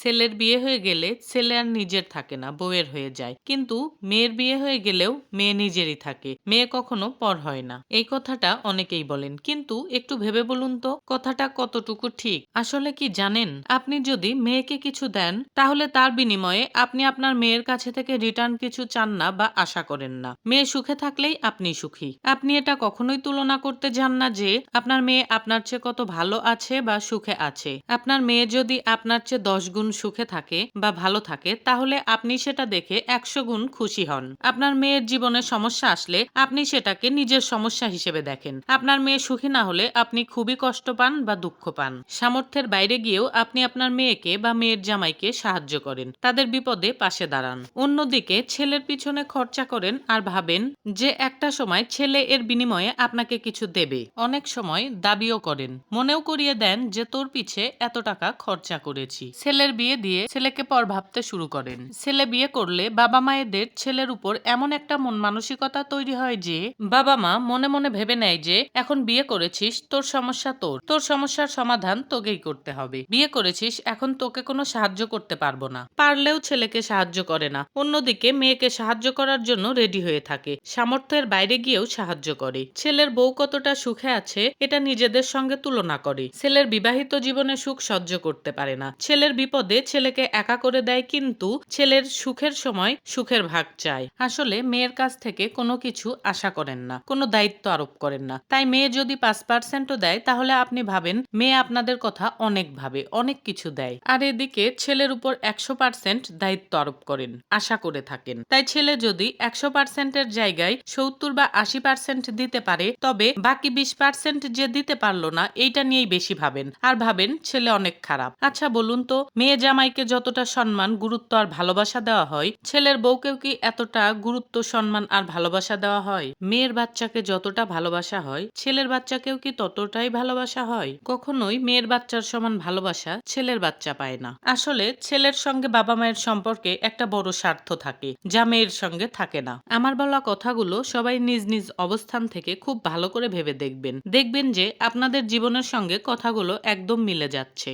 ছেলের বিয়ে হয়ে গেলে ছেলে আর নিজের থাকে না, বউয়ের হয়ে যায়। কিন্তু মেয়ের বিয়ে হয়ে গেলেও মেয়ে নিজেরই থাকে, মেয়ে কখনো পর হয় না। এই কথাটা অনেকেই বলেন, কিন্তু একটু ভেবে বলুন তো কথাটা কতটুকু ঠিক। আসলে কি জানেন, আপনি যদি মেয়েকে কিছু দেন তাহলে তার বিনিময়ে আপনি আপনার মেয়ের কাছে থেকে রিটার্ন কিছু চান না বা আশা করেন না। মেয়ে সুখে থাকলেই আপনি সুখী। আপনি এটা কখনোই তুলনা করতে যান না যে আপনার মেয়ে আপনার চেয়ে কত ভালো আছে বা সুখে আছে। আপনার মেয়ে যদি আপনার চেয়ে 10 গুণ সুখে থাকে বা ভালো থাকে, তাহলে আপনি সেটা দেখে 100 গুণ খুশি হন। আপনার মেয়ের জীবনে সমস্যা আসলে আপনি সেটাকে নিজের সমস্যা হিসেবে দেখেন। আপনার মেয়ে সুখী না হলে আপনি খুবই কষ্ট পান বা দুঃখ পান। সামর্থ্যের বাইরে গিয়েও আপনি আপনার মেয়েকে বা মেয়ের জামাইকে সাহায্য করেন, তাদের বিপদে পাশে দাঁড়ান। অন্যদিকে ছেলের পিছনে খরচা করেন আর ভাবেন যে একটা সময় ছেলে এর বিনিময়ে আপনাকে কিছু দেবে। অনেক সময় দাবিও করেন, মনেও করিয়ে দেন যে তোর পিছে এত টাকা খরচা করেছি। ছেলের বিয়ে দিয়ে ছেলেকে পর ভাবতে শুরু করেন। ছেলে বিয়ে করলে বাবা মায়েদের ছেলের উপর এমন একটা মন মানসিকতা তৈরি হয় যে বাবা মা মনে মনে ভেবে নেয় যে এখন বিয়ে করেছিস, তোর সমস্যা তোর সমস্যার সমাধান তোকেই করতে হবে। বিয়ে করেছিস, এখন তোকে কোনো সাহায্য করতে পারবো না। পারলেও ছেলেকে সাহায্য করে না। অন্যদিকে মেয়েকে সাহায্য করার জন্য রেডি হয়ে থাকে, সামর্থ্যের বাইরে গিয়েও সাহায্য করে। ছেলের বউ কতটা সুখে আছে এটা নিজেদের সঙ্গে তুলনা করে। ছেলের বিবাহিত জীবনে সুখ সহ্য করতে পারে না। ছেলের বিপদে ছেলেকে একা করে দেয়, কিন্তু ছেলের সুখের সময় সুখের ভাগ চায়। আসলে মেয়ের কাছ থেকে কোনো কিছু আশা করেন না, কোনো দায়িত্ব আরোপ করেন না। তাই মেয়ে যদি 5%ও দেয় তাহলে আপনি ভাবেন মেয়ে আপনাদের কথা অনেক ভাবে, অনেক কিছু দেয়। আর এদিকে ছেলের উপর 100% দায়িত্ব আরোপ করেন, আশা করে থাকেন। তাই ছেলে যদি 100%-এর জায়গায় 70 বা 80% দিতে পারে, তবে বাকি 20% যে দিতে পারলো না এইটা নিয়েই বেশি ভাবেন, আর ভাবেন ছেলে অনেক খারাপ। আচ্ছা বলুন তো, মেয়ে জামাইকে যতটা সম্মান, গুরুত্ব আর ভালোবাসা দেওয়া হয়, ছেলের বউকেও কি এতটা গুরুত্ব, সম্মান আর ভালোবাসা দেওয়া হয়? মেয়ের বাচ্চাকে যতটা ভালোবাসা হয়, ছেলের বাচ্চাকেও কি ততটাই ভালোবাসা হয়? কখনোই মেয়ের বাচ্চার সমান ভালোবাসা ছেলের বাচ্চা পায় না। আসলে ছেলের সঙ্গে বাবা মায়ের সম্পর্কে একটা বড় স্বার্থ থাকে, যা মেয়ের সঙ্গে থাকে না। আমার বলা কথাগুলো সবাই নিজ নিজ অবস্থান থেকে খুব ভালো করে ভেবে দেখবেন, দেখবেন যে আপনাদের জীবনের সঙ্গে কথাগুলো একদম মিলে যাচ্ছে।